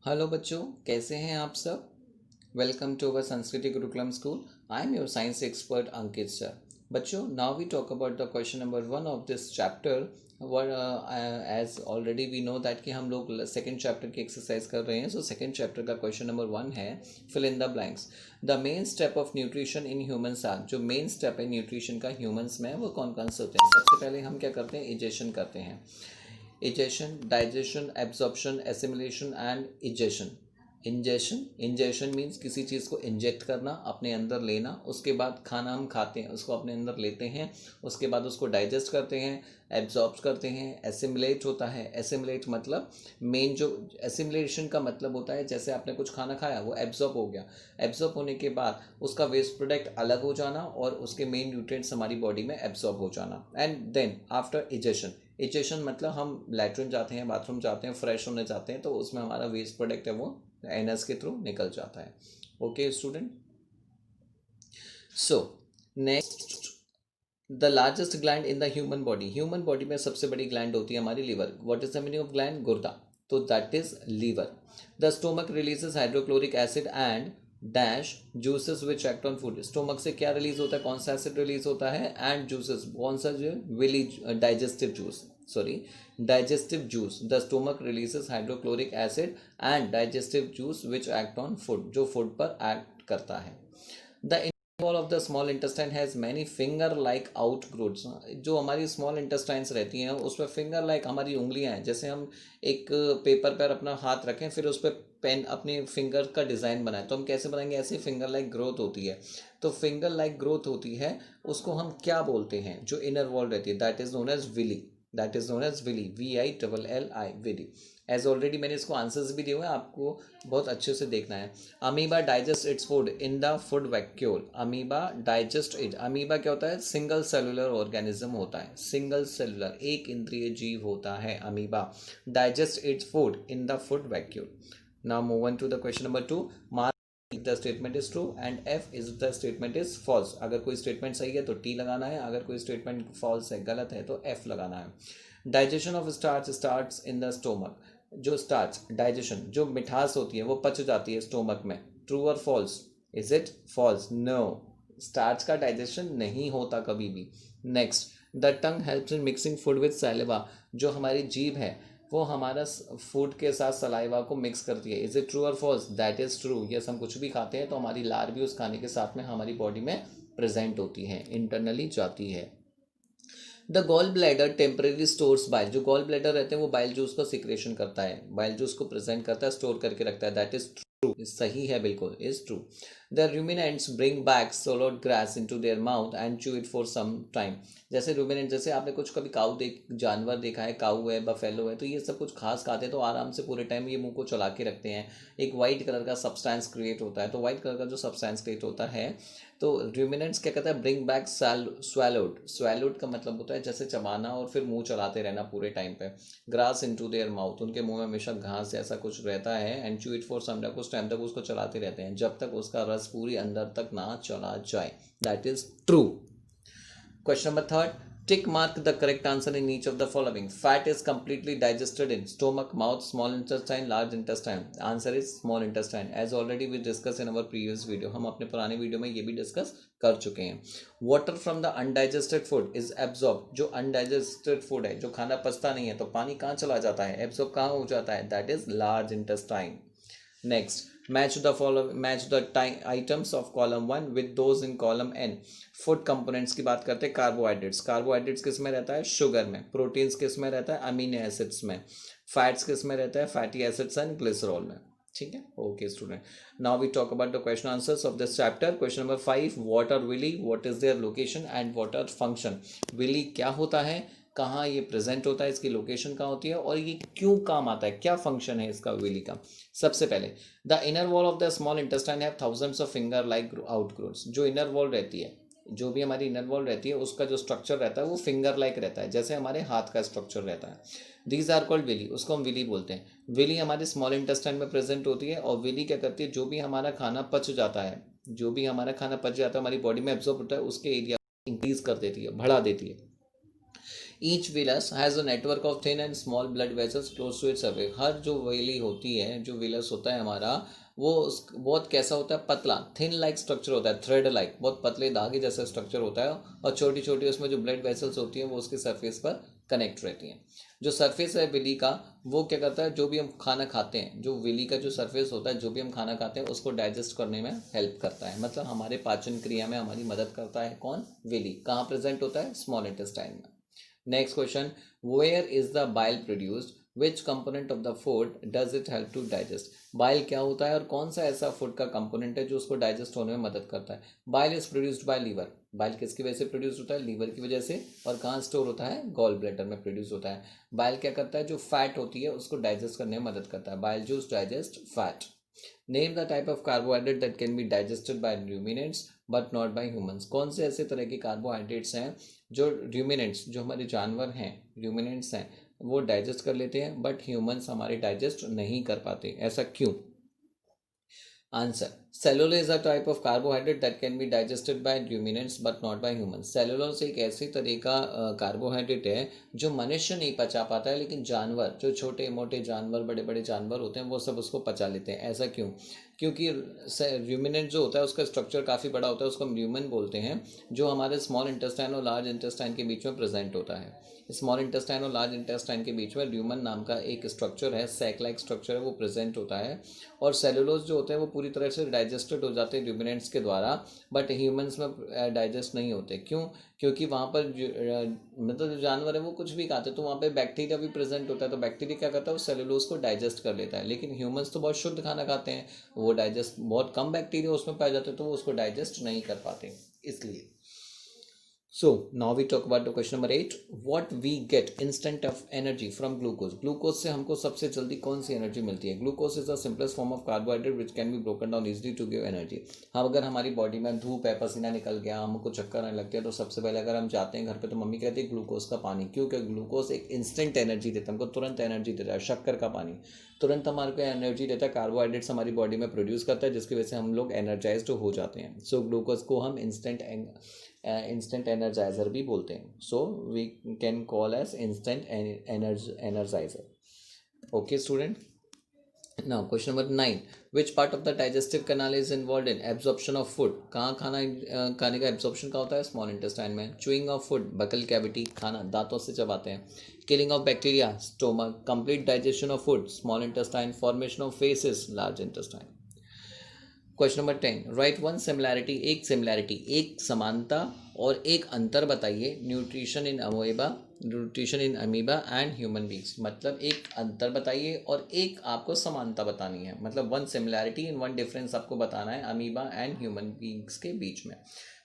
Hello बच्चों, कैसे हैं आप सब। Welcome to our Sanskriti Gurukulam school. I am your science expert Ankit sir. बच्चों, now we talk about the question number 1 of this chapter. As already we know that कि हम लोग सेकेंड चैप्टर की एक्सरसाइज कर रहे हैं। सो सेकेंड चैप्टर का question number 1 है, fill in the blanks. The main step of nutrition in humans are. जो मेन स्टेप है न्यूट्रिशन का ह्यूमन्स में, वो कौन कौन से होते हैं। सबसे पहले हम क्या करते हैं, इजेशन करते हैं। Egestion, digestion, absorption, assimilation and egestion. Ingestion means किसी चीज़ को इंजेक्ट करना, अपने अंदर लेना। उसके बाद खाना हम खाते हैं, उसको अपने अंदर लेते हैं, उसके बाद उसको डाइजेस्ट करते हैं, एब्जॉर्ब करते हैं। एसिमिलेट होता है, एसिमिलेट मतलब मेन जो एसिमिलेशन का मतलब होता है, जैसे आपने कुछ खाना खाया, वो एब्जॉर्ब हो गया। एब्जॉर्ब होने के बाद उसका वेस्ट प्रोडक्ट अलग हो जाना और उसके मेन न्यूट्रिएंट्स हमारी बॉडी में एब्जॉर्ब हो जाना। And then after egestion, egestion मतलब हम लैट्रिन जाते हैं, बाथरूम जाते हैं, फ्रेश होने जाते हैं, तो उसमें हमारा वेस्ट प्रोडक्ट है वो एनएस के थ्रू निकल जाता है। Okay student. So next, the largest gland in the human body. Human body में सबसे बड़ी ग्लैंड होती है हमारी liver. What is the meaning of gland? गुर्दा। तो that is liver. The stomach releases hydrochloric acid and dash juices which act on food. Stomach से क्या रिलीज होता है, कौन सा एसिड रिलीज होता है? एंड जूसेस, कौन सा जो villi digestive juice, sorry digestive juice. The stomach releases hydrochloric acid and digestive juice which act on food, जो फूड पर एक्ट करता है। The wall of the small intestine has many finger like outgrowths। जो हमारी small intestines रहती हैं उसमें finger like हमारी उंगलियां हैं। जैसे हम एक पेपर पर अपना हाथ रखें, फिर उस पर पेन अपने फिंगर का डिज़ाइन बनाए, तो हम कैसे बनाएंगे? ऐसे फिंगर लाइक ग्रोथ होती है। तो फिंगर लाइक ग्रोथ होती है, उसको हम क्या बोलते हैं? जो इनर वॉल रहती है, that is known as villi. That is known as villi, VILLI, villi. As already मैंने इसको आंसर्स भी दिए हुए हैं, आपको बहुत अच्छे से देखना है। Amoeba digest its food in the food vacuole. Amoeba digest it. Amoeba क्या होता है? सिंगल सेलुलर ऑर्गेनिज्म होता है, सिंगल सेलुलर एक इंद्रिय जीव होता है amoeba. Digest its food in the food vacuole. Now move on to the question number 2। The statement is true and F is the statement is false. अगर कोई statement सही है तो टी लगाना है, अगर कोई स्टेटमेंट फॉल्स है, गलत है, तो एफ लगाना है। Digestion of starch starts in the stomach. जो स्टार्च डाइजेशन, जो मिठास होती है वो पच जाती है स्टोमक में। ट्रू और false? Is it false? No, starch का डाइजेशन नहीं होता कभी भी। Next, the tongue helps in mixing food with saliva. जो हमारी जीभ है वो हमारा फूड के साथ सलाइवा को मिक्स करती है। इज इट ट्रू और false? That is true. Yes, हम कुछ भी खाते हैं तो हमारी लार भी उस खाने के साथ में हमारी बॉडी में प्रेजेंट होती है, इंटरनली जाती है। The gall bladder temporary stores bile. जो गॉल ब्लैडर रहते हैं वो बाइल जूस का सिक्रेशन करता है, बाइल जूस को प्रेजेंट करता है, स्टोर करके रखता है। दैट इज ट्रू, सही है, बिल्कुल is true. The ruminants bring back swallowed grass into their mouth and chew it for some time. जैसे ruminant, जैसे आपने कुछ कभी काऊ जानवर देखा है, काऊ है, बफेलो है, तो ये सब कुछ खास खाते हैं तो आराम से पूरे टाइम ये मुंह को चला के रखते हैं। एक वाइट कलर का सब्सटेंस क्रिएट होता है, तो वाइट कलर का जो सब्सटेंस क्रिएट होता है, तो ruminants क्या कहता है? Bring back swallowed। swallowed का मतलब होता है जैसे चबाना और फिर मुंह चलाते रहना पूरे टाइम पे। ग्रास इनटू देयर माउथ, उनके मुंह में हमेशा घास जैसा कुछ रहता है। And chew it for some time, कुछ टाइम तक उसको चलाते रहते हैं जब तक उसका रस पूरी अंदर तक ना चला जाए। That is true. Question number 3. Tick mark the correct answer in each of the following. Fat is completely digested in stomach, mouth, small intestine, large intestine. Answer is small intestine. As already we discussed in our previous video. हम अपने पुराने video में ये भी discuss कर चुके हैं। Water from the undigested food is absorbed. जो undigested food है, जो खाना पचता नहीं है, तो पानी कहाँ चला जाता है? Absorb कहाँ हो जाता है? That is large intestine. Next, match the items of column 1 with those in column n. Food components की बात करते हैं। कार्बोहाइड्रेट्स, कार्बोहाइड्रेट्स किस में रहता है? शुगर में। प्रोटीन्स किस में रहता है? अमीनो एसिड्स में। फैट्स किस में रहता है? फैटी एसिड्स एंड ग्लिसरॉल में। ठीक है, okay student. Now we talk about the question answers of this chapter. Question number 5, what are villi, what is their location and what are function. Villi क्या होता है, कहाँ ये प्रेजेंट होता है, इसकी लोकेशन कहाँ होती है, और ये क्यों काम आता है, क्या फंक्शन है इसका विली का। सबसे पहले, the inner wall of the small intestine have thousands of finger like outgrowths. जो इनर वॉल रहती है, जो भी हमारी इनर वॉल रहती है, उसका जो स्ट्रक्चर रहता है वो फिंगर लाइक रहता है, जैसे हमारे हाथ का स्ट्रक्चर रहता है। दीज आर कॉल्ड विली, उसको हम विली बोलते हैं। विली हमारे स्मॉल इंटेस्टाइन में प्रेजेंट होती है, और विली क्या करती है? जो भी हमारा खाना पच जाता है, जो भी हमारा खाना पच जाता है, हमारी बॉडी में एब्जॉर्ब होता है, उसके एरिया को इंक्रीज कर देती है, बढ़ा देती है। Each villus has a network of thin and small blood vessels close to its surface. हर जो वेली होती है, जो विलस होता है हमारा, वो बहुत कैसा होता है, पतला, थिन लाइक स्ट्रक्चर होता है, थ्रेड लाइक, बहुत पतले धागे जैसा स्ट्रक्चर होता है, और छोटी छोटी उसमें जो ब्लड वेसल्स होती हैं वो उसके सरफेस पर कनेक्ट रहती हैं। जो सरफेस है विली का, वो क्या करता है, जो भी हम खाना खाते हैं, जो विली का जो सरफेस होता है, जो भी हम खाना खाते हैं उसको डाइजेस्ट करने में हेल्प करता है, मतलब हमारे पाचन क्रिया में हमारी मदद करता है। कौन? विली। कहाँ प्रेजेंट होता है? स्मॉल इंटेस्टाइन में। Next question, where is the bile produced, which component of the food does it help to digest. Bile क्या होता है और कौन सा ऐसा फूड का कंपोनेंट है जो उसको डाइजेस्ट होने में मदद करता है? Bile is produced by liver. Bile किसकी वजह से प्रोड्यूस होता है? लीवर की वजह से। और कहाँ स्टोर होता है? गॉल ब्लैडर में प्रोड्यूस होता है। बाइल क्या करता है? जो फैट होती है उसको डाइजेस्ट करने में मदद करता है। Bile juice digest fat. Name the type of carbohydrate that can be digested by ruminants but not bye humans. कौन से ऐसे तरह के कार्बोहाइड्रेट्स हैं जो रूमिनेंट्स, जो हमारे जानवर हैं, रूमिनेंट्स हैं, वो डाइजेस्ट कर लेते हैं, बट ह्यूमंस हमारे डाइजेस्ट नहीं कर पाते? ऐसा क्यों? Answer, cellulose a type of carbohydrate that can be digested by ruminants but not bye humans. Cellulose एक ऐसी तरह का कार्बोहाइड्रेट है जो मनुष्य नहीं पचा पाता है, लेकिन जानवर, जो छोटे मोटे जानवर, बड़े बड़े जानवर होते हैं, वो सब उसको पचा लेते हैं। ऐसा क्यों? क्योंकि रूमिनेंट जो होता है उसका स्ट्रक्चर काफ़ी बड़ा होता है, उसको हम ल्यूमन बोलते हैं, जो हमारे स्मॉल इंटेस्टाइन और लार्ज इंटेस्टाइन के बीच में प्रेजेंट होता है। स्मॉल इंटेस्टाइन और लार्ज इंटेस्टाइन के बीच में ल्यूमन नाम का एक स्ट्रक्चर है, सैक लाइक स्ट्रक्चर है, वो प्रेजेंट होता है। और सेलुलोज जो होते हैं वो पूरी तरह से डाइजेस्टेड हो जाते हैं रूमिनेंट्स के द्वारा, बट ह्यूमंस में डाइजेस्ट नहीं होते। क्यों? क्योंकि वहाँ पर मतलब जो जानवर है वो कुछ भी खाते हैं तो वहाँ पे बैक्टीरिया भी प्रेजेंट होता है, तो बैक्टीरिया क्या करता है? वो सेलुलोज को डाइजेस्ट कर लेता है। लेकिन ह्यूमंस तो बहुत शुद्ध खाना खाते हैं, वो डाइजेस्ट, बहुत कम बैक्टीरिया उसमें पाए जाते हैं, तो वो उसको डाइजेस्ट नहीं कर पाते, इसलिए। So now we talk about the question number 8. What we get instant of energy from glucose. Glucose से हमको सबसे जल्दी कौन सी एनर्जी मिलती है? Glucose is the simplest form of carbohydrate which can be broken down easily to give energy. हाँ, अगर हमारी बॉडी में धूप है, पसीना निकल गया, हमको चक्कर आने लगते हैं, तो सबसे पहले अगर हम जाते हैं घर पे तो मम्मी कहती है ग्लूकोज का पानी। क्यों? क्योंकि ग्लूकोज एक इंस्टेंट एनर्जी देता है, हमको तुरंत एनर्जी देता है। शक्कर का पानी तुरंत हमारे को एनर्जी देता है, कार्बोहाइड्रेट्स हमारी बॉडी में प्रोड्यूस करता है, जिसकी वजह से हम लोग एनर्जाइज्ड हो जाते हैं। सो ग्लूकोज को हम इंस्टेंट एनर्जाइजर भी बोलते हैं। So we can call as instant energiser. Okay student, now question number 9, which part of the digestive canal is involve in absorption of food. कहाँ खाने का एब्जॉर्प्शन का होता है? स्मॉल इंटेस्टाइन में। Chewing of food, buccal cavity, खाना दांतों से चबाते हैं। Killing of bacteria, stomach. Complete digestion of food, small intestine. Formation of faeces, large intestine. Question number 10, write one similarity, एक समानता और एक अंतर बताइए। Nutrition in amoeba and human beings. मतलब एक अंतर बताइए और एक आपको समानता बतानी है। मतलब one similarity and one difference आपको बताना है अमीबा एंड ह्यूमन बींग्स के बीच में।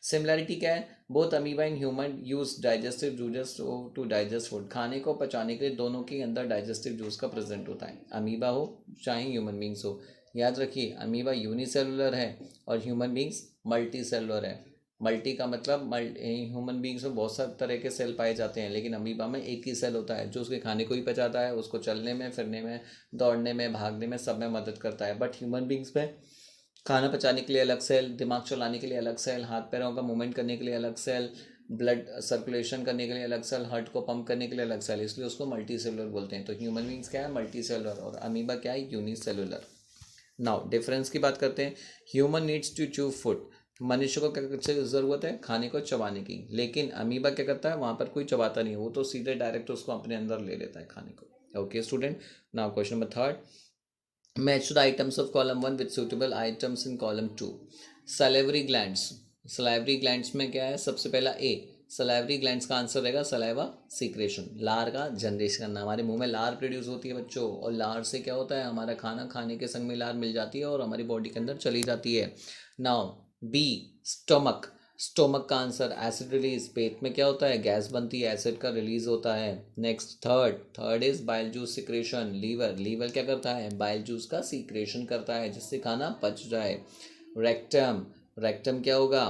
सिमिलैरिटी क्या है? Both amoeba and human use digestive juices to digest food. खाने को पचाने के लिए दोनों के अंदर डाइजेस्टिव जूस का प्रेजेंट होता है, अमीबा हो चाहे ह्यूमन बींग्स हो। याद रखिए, अमीबा यूनिसेलुलर है और ह्यूमन बींग्स मल्टी सेलुलर है। मल्टी का मतलब ह्यूमन बींग्स में बहुत सारे तरह के सेल पाए जाते हैं, लेकिन अमीबा में एक ही सेल होता है जो उसके खाने को ही पचाता है, उसको चलने में, फिरने में, दौड़ने में, भागने में, सब में मदद करता है। बट ह्यूमन बींग्स में खाना पचाने के लिए अलग सेल, दिमाग चलाने के लिए अलग सेल, हाथ पैरों का मूवमेंट करने के लिए अलग सेल, ब्लड सर्कुलेशन करने के लिए अलग सेल, हार्ट को पंप करने के लिए अलग सेल, इसलिए उसको मल्टी सेलुलर बोलते हैं। तो ह्यूमन बींग्स क्या है? मल्टी सेलुलर, और अमीबा क्या है? यूनिसेलुलर। नाउ डिफरेंस की बात करते हैं। Human needs to chew food. मनुष्य को क्या ज़रूरत है? खाने को चबाने की। लेकिन अमीबा क्या करता है? वहाँ पर कोई चबाता नहीं, वो तो सीधे डायरेक्ट उसको अपने अंदर ले लेता है खाने को। Okay student, now question number 3, match the items of column 1 with suitable items in column 2। Salivary glands. Salivary glands में क्या है? सबसे पहला ए, सलाइवरी ग्लैंड्स का आंसर रहेगा सलाइवा सीक्रेशन, लार का जनरेशन करना। हमारे मुंह में लार प्रोड्यूस होती है बच्चों, और लार से क्या होता है? हमारा खाना खाने के संग में लार मिल जाती है और हमारी बॉडी के अंदर चली जाती है। Now B, stomach. स्टोमक का आंसर एसिड रिलीज। पेट में क्या होता है? गैस बनती है, एसिड का रिलीज होता है। Next third is bile juice secretion. Liver क्या करता है? बाइल जूस का सीक्रेशन करता है जिससे खाना पच जाए। रेक्टम क्या होगा?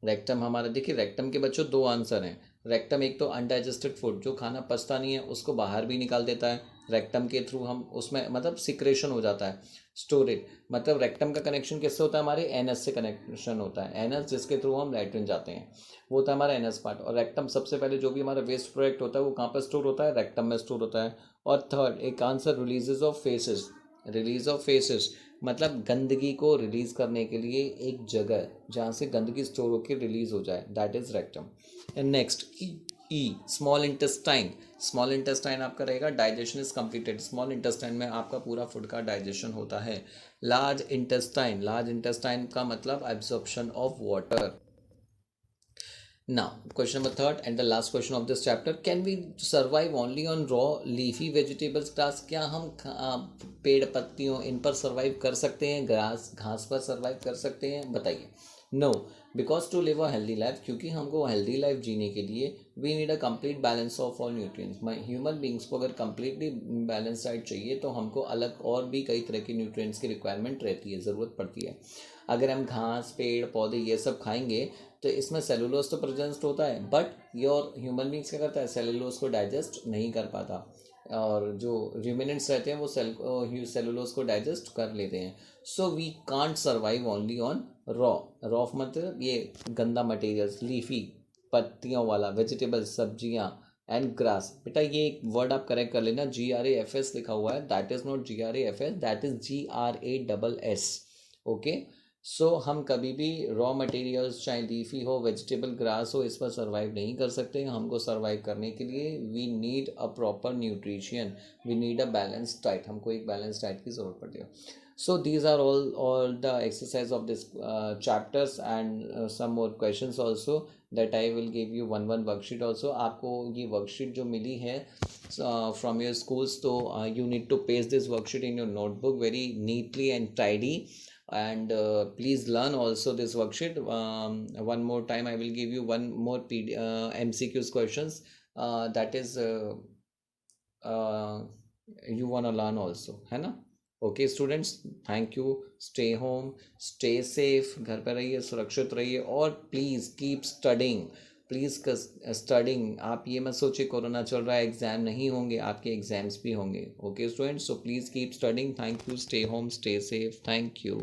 रेक्टम हमारा, देखिए रेक्टम के बच्चों दो आंसर हैं। रेक्टम एक तो अनडाइजेस्टेड फूड, जो खाना पचता नहीं है उसको बाहर भी निकाल देता है, रेक्टम के थ्रू हम उसमें मतलब सिक्रेशन हो जाता है, स्टोरेज। मतलब रेक्टम का कनेक्शन किससे होता है, हमारे एनस से कनेक्शन होता है, एनस जिसके थ्रू हम लैट्रिन जाते हैं, वो होता है हमारा एनस पार्ट। और रेक्टम सबसे पहले जो भी हमारा वेस्ट प्रोडक्ट होता है वो कहाँ पर स्टोर होता है, रेक्टम में स्टोर होता है। और थर्ड एक answer, releases of faces, release of faces मतलब गंदगी को रिलीज करने के लिए एक जगह जहाँ से गंदगी स्टोर होकर रिलीज हो जाए, that is rectum. And next E small intestine, small intestine आपका रहेगा digestion is completed, small intestine में आपका पूरा फूड का डाइजेशन होता है। लार्ज इंटेस्टाइन, लार्ज इंटेस्टाइन का मतलब absorption of water. Now, question number third and the last question of this chapter. Can we survive only on raw leafy vegetables grass? क्या हम पेड़ पत्तियों इन पर सर्वाइव कर सकते हैं, ग्रास घास पर सर्वाइव कर सकते हैं? बताइए। No, because to live a healthy life, क्योंकि हमको हेल्दी लाइफ जीने के लिए we need a complete balance of all nutrients. Human beings को अगर कंप्लीटली बैलेंस डाइट चाहिए तो हमको अलग और भी कई तरह के न्यूट्रिएंट्स की रिक्वायरमेंट रहती है, ज़रूरत पड़ती है। अगर हम घास पेड़ पौधे ये सब खाएंगे तो इसमें सेलुलोज तो प्रेजेंट होता है, बट योर ह्यूमन बींग्स क्या करता है, सेलुलोज को डाइजेस्ट नहीं कर पाता, और जो र्यूमिनेंट्स रहते हैं वो सेलुलोज को डाइजेस्ट कर लेते हैं। So we can't survive only on raw, raw मतलब ये गंदा मटेरियल्स, लीफी पत्तियों वाला, वेजिटेबल्स सब्जियां एंड ग्रास। बेटा ये एक वर्ड आप करेक्ट कर लेना, GRAFS लिखा हुआ है, that is not GRAFS, that is GRASS। Okay, so हम कभी भी रॉ मटेरियल्स चाहे लीफी हो वेजिटेबल ग्रास हो इस पर सर्वाइव नहीं कर सकते। हमको सर्वाइव करने के लिए we need a proper nutrition, we need a balance diet, हमको एक बैलेंस डाइट की ज़रूरत पड़ती है। So these are all the exercise of this chapters and some more questions also that I will give you one worksheet also. आपको ये worksheet जो मिली है फ्रॉम योर स्कूल्स, तो you need to paste this worksheet in your notebook very neatly and tidy, and please learn also this worksheet. One more time I will give you one more MCQs questions that is you wanna learn also, है ना? Okay students, thank you, stay home, stay safe, घर पे रहिए, सुरक्षित रहिए, और please keep studying, please studying. आप ये मत सोचिए कोरोना चल रहा है एग्ज़ाम नहीं होंगे, आपके एग्ज़ाम्स भी होंगे। Okay students, so please keep studying. Thank you, stay home, stay safe, thank you.